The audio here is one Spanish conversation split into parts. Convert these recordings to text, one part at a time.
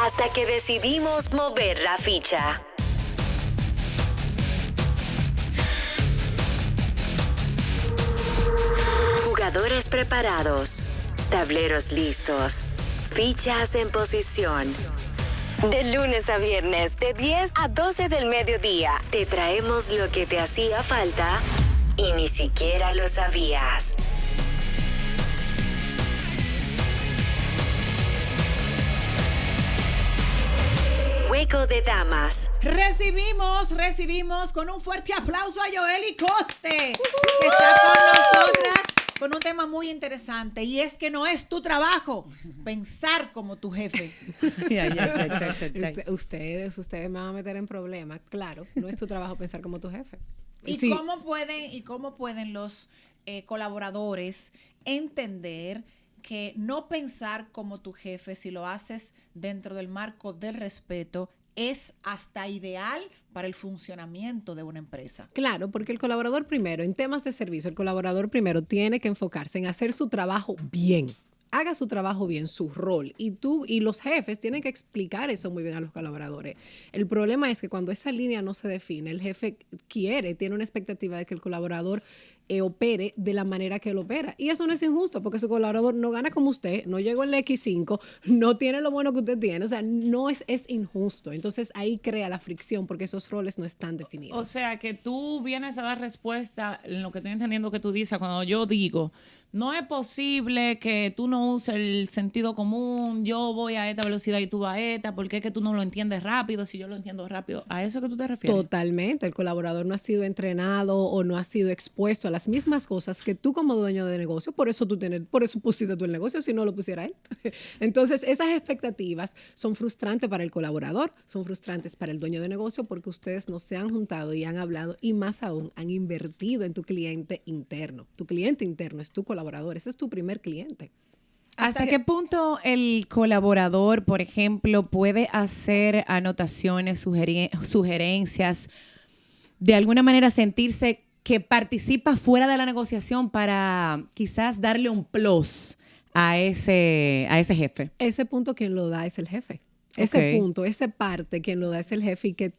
hasta que decidimos mover la ficha. Jugadores preparados, tableros listos, fichas en posición. De lunes a viernes, de 10 a 12 del mediodía, te traemos lo que te hacía falta y ni siquiera lo sabías. Juego de Damas. Recibimos con un fuerte aplauso a Joely Coste, que está con nosotras con un tema muy interesante, y es que no es tu trabajo pensar como tu jefe. Ustedes me van a meter en problemas. Claro, no es tu trabajo pensar como tu jefe. ¿Y Sí. cómo pueden los colaboradores entender que no pensar como tu jefe, si lo haces dentro del marco del respeto, es hasta ideal para el funcionamiento de una empresa? Claro, porque el colaborador primero, en temas de servicio, el colaborador primero tiene que enfocarse en hacer su trabajo bien. Haga su trabajo bien, su rol. Y tú y los jefes tienen que explicar eso muy bien a los colaboradores. El problema es que cuando esa línea no se define, el jefe tiene una expectativa de que el colaborador opere de la manera que él opera. Y eso no es injusto, porque su colaborador no gana como usted, no llegó en el X5, no tiene lo bueno que usted tiene. O sea, no es injusto. Entonces ahí crea la fricción, porque esos roles no están definidos. O sea, que tú vienes a dar respuesta en lo que estoy entendiendo que tú dices cuando yo digo, no es posible que tú no uses el sentido común, yo voy a esta velocidad y tú vas a esta, ¿por qué es que tú no lo entiendes rápido si yo lo entiendo rápido? ¿A eso que tú te refieres? Totalmente. El colaborador no ha sido entrenado o no ha sido expuesto a las mismas cosas que tú como dueño de negocio, por eso pusiste tú el negocio, si no lo pusiera él. Entonces, esas expectativas son frustrantes para el colaborador, son frustrantes para el dueño de negocio, porque ustedes no se han juntado y han hablado, y más aún, han invertido en tu cliente interno. Tu cliente interno es tu colaborador, ese es tu primer cliente. ¿Hasta qué punto el colaborador, por ejemplo, puede hacer anotaciones, sugerencias, de alguna manera sentirse que participa fuera de la negociación para quizás darle un plus a ese jefe? Ese punto quien lo da es el jefe. Ese punto, esa parte quien lo da es el jefe, y que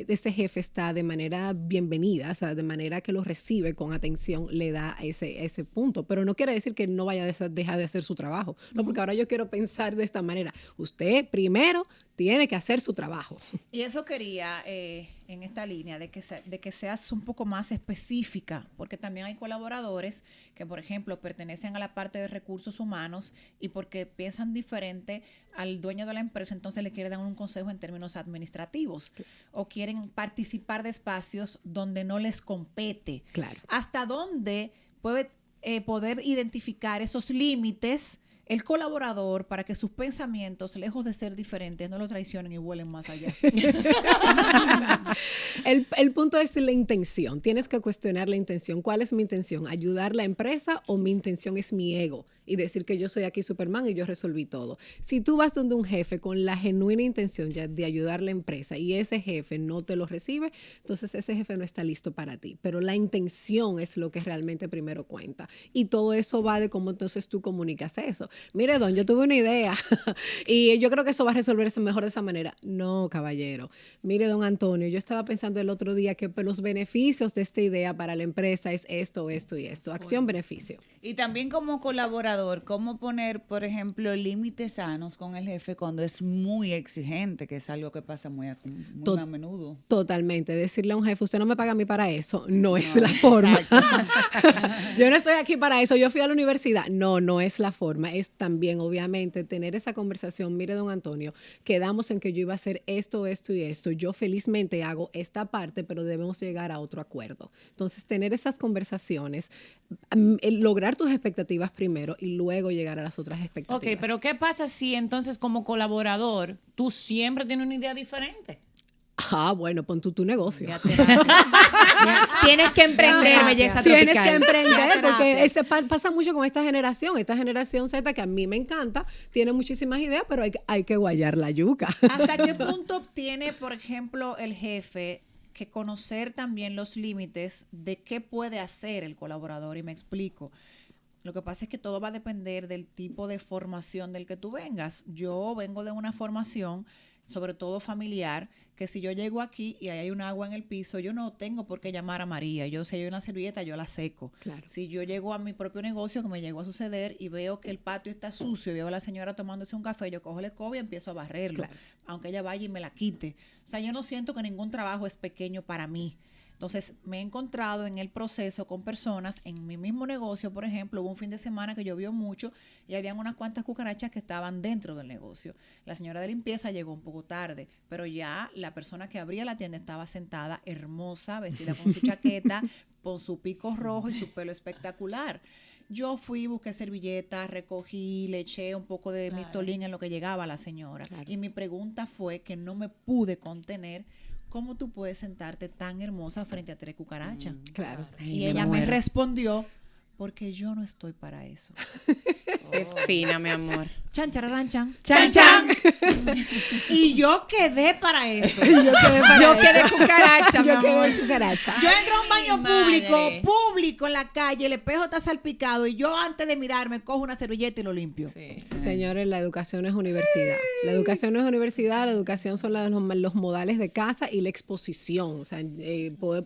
ese jefe está de manera bienvenida, o sea, de manera que lo recibe con atención, le da ese punto. Pero no quiere decir que no vaya a dejar de hacer su trabajo. No, porque ahora yo quiero pensar de esta manera. Usted primero tiene que hacer su trabajo. Y eso quería, en esta línea, de que seas un poco más específica, porque también hay colaboradores que, por ejemplo, pertenecen a la parte de recursos humanos, y porque piensan diferente al dueño de la empresa, entonces le quieren dar un consejo en términos administrativos, o quieren participar de espacios donde no les compete. Claro. ¿Hasta dónde puede poder identificar esos límites el colaborador para que sus pensamientos, lejos de ser diferentes, no lo traicionen y vuelen más allá? El punto es la intención. Tienes que cuestionar la intención. ¿Cuál es mi intención? ¿Ayudar la empresa, o mi intención es mi ego y decir que yo soy aquí Superman y yo resolví todo? Si tú vas donde un jefe con la genuina intención ya de ayudar a la empresa, y ese jefe no te lo recibe, entonces ese jefe no está listo para ti. Pero la intención es lo que realmente primero cuenta. Y todo eso va de cómo entonces tú comunicas eso. Mire, don, yo tuve una idea y yo creo que eso va a resolverse mejor de esa manera. No, caballero. Mire, don Antonio, yo estaba pensando el otro día que los beneficios de esta idea para la empresa es esto, esto y esto. Acción-beneficio. Y también como colaborador, ¿cómo poner, por ejemplo, límites sanos con el jefe cuando es muy exigente, que es algo que pasa muy a menudo? Totalmente. Decirle a un jefe, usted no me paga a mí para eso, no es la forma. Yo no estoy aquí para eso, yo fui a la universidad. No es la forma. Es también, obviamente, tener esa conversación. Mire, don Antonio, quedamos en que yo iba a hacer esto y esto. Yo felizmente hago esta parte, pero debemos llegar a otro acuerdo. Entonces, tener esas conversaciones, lograr tus expectativas primero y luego llegar a las otras expectativas. Ok, pero ¿qué pasa si entonces como colaborador tú siempre tienes una idea diferente? Bueno, pon tu negocio. Tienes que emprender, belleza tropical. Tienes que emprender, porque pasa mucho con esta generación Z, que a mí me encanta, tiene muchísimas ideas, pero hay que guayar la yuca. ¿Hasta qué punto tiene, por ejemplo, el jefe que conocer también los límites de qué puede hacer el colaborador? Y me explico. Lo que pasa es que todo va a depender del tipo de formación del que tú vengas. Yo vengo de una formación, sobre todo familiar, que si yo llego aquí y hay un agua en el piso, yo no tengo por qué llamar a María. Yo, si hay una servilleta, yo la seco. Claro. Si yo llego a mi propio negocio, que me llegó a suceder, y veo que el patio está sucio, y veo a la señora tomándose un café, yo cojo la escoba y empiezo a barrerlo, Claro. aunque ella vaya y me la quite. O sea, yo no siento que ningún trabajo es pequeño para mí. Entonces, me he encontrado en el proceso con personas, en mi mismo negocio, por ejemplo, hubo un fin de semana que llovió mucho y habían unas cuantas cucarachas que estaban dentro del negocio. La señora de limpieza llegó un poco tarde, pero ya la persona que abría la tienda estaba sentada, hermosa, vestida con su chaqueta, con su pico rojo y su pelo espectacular. Yo fui, busqué servilletas, recogí, le eché un poco de Mistolín en lo que llegaba la señora. Claro. Y mi pregunta fue, que no me pude contener, ¿cómo tú puedes sentarte tan hermosa frente a 3 cucarachas? Claro. Y ella me respondió, porque yo no estoy para eso. Qué fina, mi amor. Chan, chararán, chan. Chan, chan. Y yo quedé para eso. Yo quedé cucaracha, mi Yo amor. quedé cucaracha. Yo entré a un baño madre. público en la calle, el espejo está salpicado y yo antes de mirarme cojo una servilleta y lo limpio. Sí. Señores, la educación es universidad. La educación no es universidad, la educación son los modales de casa y la exposición. O sea,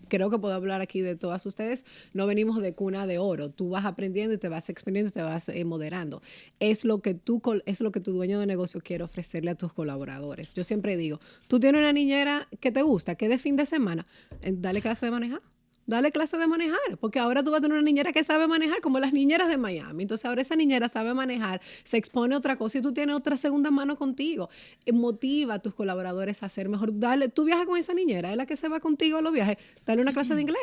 creo que puedo hablar aquí de todas ustedes. No venimos de cuna de oro. Tú vas aprendiendo y te vas exponiendo y te vas moderando. Es lo que tu dueño de negocio quiere ofrecerle a tus colaboradores. Yo siempre digo, tú tienes una niñera que te gusta, que de fin de semana, dale clase de manejar. Dale clase de manejar, porque ahora tú vas a tener una niñera que sabe manejar, como las niñeras de Miami. Entonces ahora esa niñera sabe manejar, se expone a otra cosa y tú tienes otra segunda mano contigo. Motiva a tus colaboradores a hacer mejor. Dale, tú viajas con esa niñera, es la que se va contigo a los viajes. Dale una clase de inglés.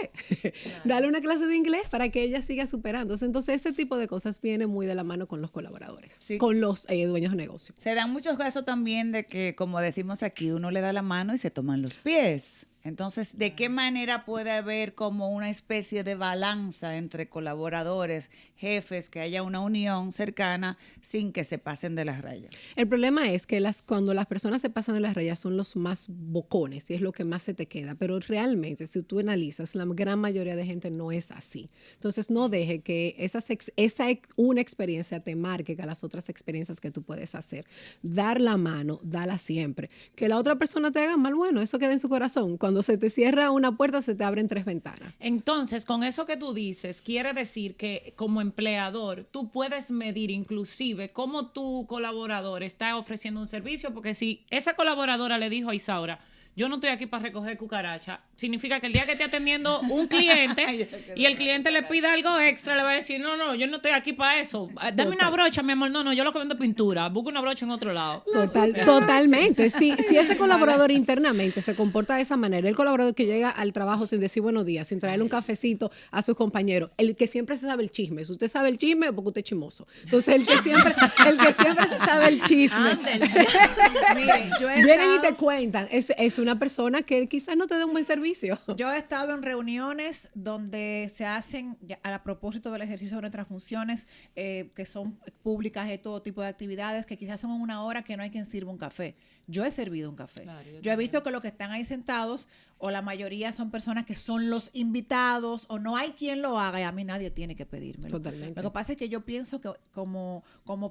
Dale una clase de inglés para que ella siga superando. Entonces ese tipo de cosas viene muy de la mano con los colaboradores, Sí. con los dueños de negocio. Se dan muchos casos también de que, como decimos aquí, uno le da la mano y se toman los pies. Entonces, ¿de qué manera puede haber como una especie de balanza entre colaboradores, jefes, que haya una unión cercana sin que se pasen de las rayas? El problema es que cuando las personas se pasan de las rayas son los más bocones y es lo que más se te queda. Pero realmente, si tú analizas, la gran mayoría de gente no es así. Entonces, no deje que una experiencia te marque a las otras experiencias que tú puedes hacer. Dar la mano, dala siempre. Que la otra persona te haga mal, bueno, eso queda en su corazón. Cuando se te cierra una puerta, se te abren 3 ventanas. Entonces, con eso que tú dices, quiere decir que como empleador, tú puedes medir inclusive cómo tu colaborador está ofreciendo un servicio, porque si esa colaboradora le dijo a Isaura, yo no estoy aquí para recoger cucaracha, significa que el día que esté atendiendo un cliente y el cliente le pida algo extra, le va a decir, no, yo no estoy aquí para eso. Dame una brocha, mi amor. No, yo lo que vendo es pintura. Busca una brocha en otro lado. Totalmente. Si ese colaborador internamente se comporta de esa manera, el colaborador que llega al trabajo sin decir buenos días, sin traerle un cafecito a sus compañeros, el que siempre se sabe el chisme. Si usted sabe el chisme, porque usted es chismoso. Entonces, el que siempre se sabe el chisme. Miren, Vienen y te cuentan. Es una persona que quizás no te dé un buen servicio. Yo he estado en reuniones donde se hacen, a propósito del ejercicio de nuestras funciones, que son públicas de todo tipo de actividades, que quizás son en una hora que no hay quien sirva un café. Yo he servido un café. Claro, yo he visto que los que están ahí sentados, o la mayoría son personas que son los invitados, o no hay quien lo haga, y a mí nadie tiene que pedírmelo. Totalmente. Lo que pasa es que yo pienso que como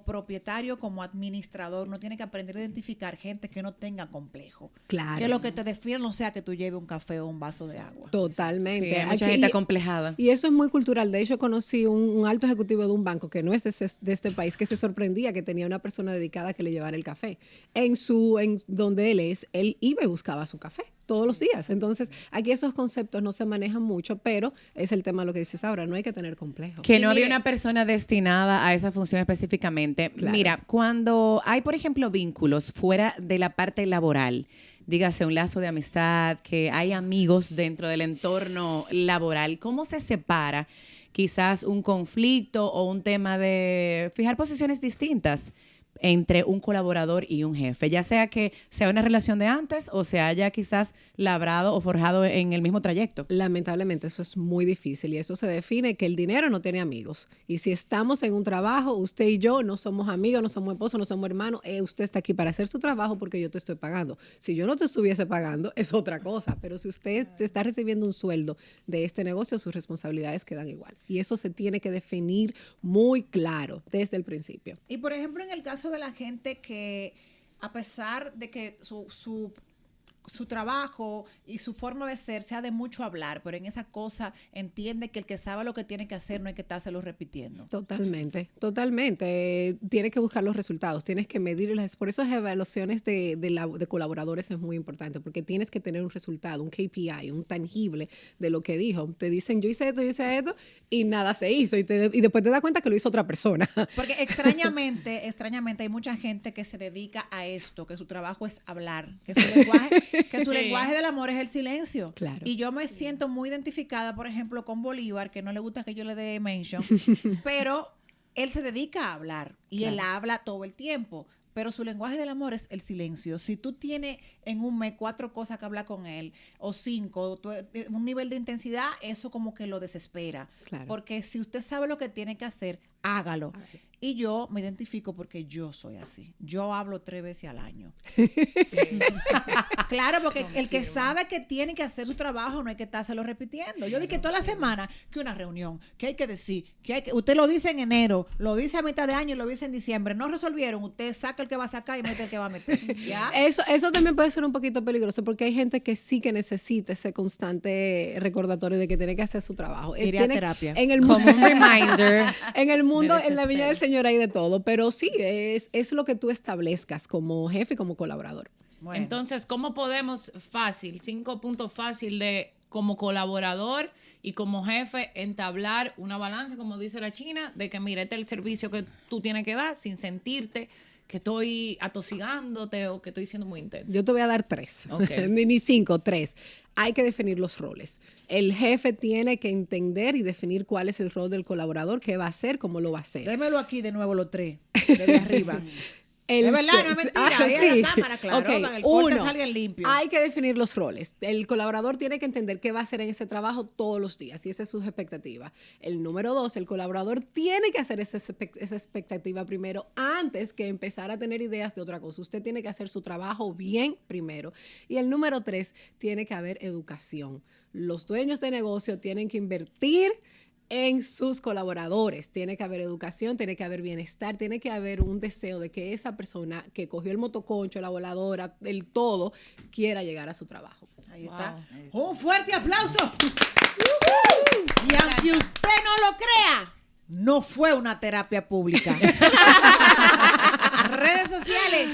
propietario, como administrador, uno tiene que aprender a identificar gente que no tenga complejo. Claro. Que lo que te define no sea que tú lleves un café o un vaso de agua. Totalmente. Sí, hay mucha Aquí- gente acomplejada. Y eso es muy cultural. De hecho, conocí un alto ejecutivo de un banco que no es de este país, que se sorprendía que tenía una persona dedicada que le llevara el café. En donde él iba y buscaba su café todos los días. Entonces, aquí esos conceptos no se manejan mucho, pero es el tema de lo que dices ahora, no hay que tener complejo. Que Y no había mire- una persona destinada a esa función específicamente. Claro. Mira, cuando hay, por ejemplo, vínculos fuera de la parte laboral, dígase un lazo de amistad, que hay amigos dentro del entorno laboral, ¿cómo se separa quizás un conflicto o un tema de fijar posiciones distintas entre un colaborador y un jefe, ya sea que sea una relación de antes o se haya quizás labrado o forjado en el mismo trayecto? Lamentablemente eso es muy difícil y eso se define que el dinero no tiene amigos. Y si estamos en un trabajo, usted y yo no somos amigos, no somos esposos, no somos hermanos, usted está aquí para hacer su trabajo porque yo te estoy pagando. Si yo no te estuviese pagando es otra cosa, pero si usted te está recibiendo un sueldo de este negocio, sus responsabilidades quedan igual. Y eso se tiene que definir muy claro desde el principio. Y por ejemplo, en el caso de la gente que, a pesar de que su trabajo y su forma de ser sea de mucho hablar, pero en esa cosa entiende que el que sabe lo que tiene que hacer no hay que estárselo repitiendo. Totalmente. Tienes que buscar los resultados, tienes que medirlas. Por eso las evaluaciones de colaboradores es muy importante, porque tienes que tener un resultado, un KPI, un tangible de lo que dijo. Te dicen, yo hice esto, y nada se hizo. Y después te das cuenta que lo hizo otra persona. Porque extrañamente hay mucha gente que se dedica a esto, que su trabajo es hablar, que su lenguaje del amor es el silencio. Claro. Y yo me siento muy identificada, por ejemplo, con Bolívar, que no le gusta que yo le dé mention, pero él se dedica a hablar y él habla todo el tiempo. Pero su lenguaje del amor es el silencio. Si tú tienes en un mes 4 cosas que hablar con él, o 5, un nivel de intensidad, eso como que lo desespera. Claro. Porque si usted sabe lo que tiene que hacer, hágalo. Y yo me identifico porque yo soy así. Yo hablo 3 veces al año. Claro, porque el que sabe que tiene que hacer su trabajo no hay que estárselo repitiendo. Yo dije toda la semana que una reunión, que hay que decir, usted lo dice en enero, lo dice a mitad de año y lo dice en diciembre. No resolvieron, usted saca el que va a sacar y mete el que va a meter. ¿Ya? Eso también puede ser un poquito peligroso porque hay gente que sí que necesita ese constante recordatorio de que tiene que hacer su trabajo. Iría a terapia. En el Como mundo, un reminder. en el mundo, Me en la viña del desespero. Señor hay de todo, pero sí, es lo que tú establezcas como jefe y como colaborador. Bueno. Entonces, ¿cómo podemos 5 puntos fácil de como colaborador y como jefe entablar una balanza, como dice la China, de que mira, este es el servicio que tú tienes que dar sin sentirte que estoy atosigándote o que estoy siendo muy intenso? Yo te voy a dar 3, Ok. ni 5, 3. Hay que definir los roles. El jefe tiene que entender y definir cuál es el rol del colaborador, qué va a hacer, cómo lo va a hacer. Démelo aquí de nuevo los 3, desde arriba. Es verdad, no es mentira. Ahí en la cámara, claro, para el corte salga limpio. Hay que definir los roles. El colaborador tiene que entender qué va a hacer en ese trabajo todos los días y esa es su expectativa. El número 2, el colaborador tiene que hacer esa expectativa primero antes que empezar a tener ideas de otra cosa. Usted tiene que hacer su trabajo bien primero. Y el número 3, tiene que haber educación. Los dueños de negocio tienen que invertir en sus colaboradores. Tiene que haber educación, tiene que haber bienestar, tiene que haber un deseo de que esa persona que cogió el motoconcho, la voladora, el todo, quiera llegar a su trabajo. Ahí está. Un fuerte aplauso. Y aunque usted no lo crea, no fue una terapia pública. Redes sociales.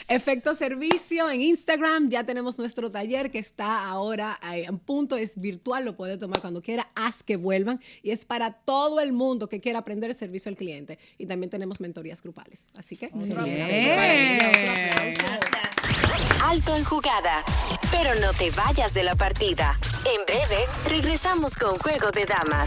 Efecto Servicio en Instagram, ya tenemos nuestro taller que está ahora en punto, es virtual, lo puede tomar cuando quiera, haz que vuelvan y es para todo el mundo que quiera aprender el servicio al cliente y también tenemos mentorías grupales, así que Otro aplauso Bien. para ella, otro aplauso. Alto en jugada. Pero no te vayas de la partida. En breve, regresamos con Juego de Damas.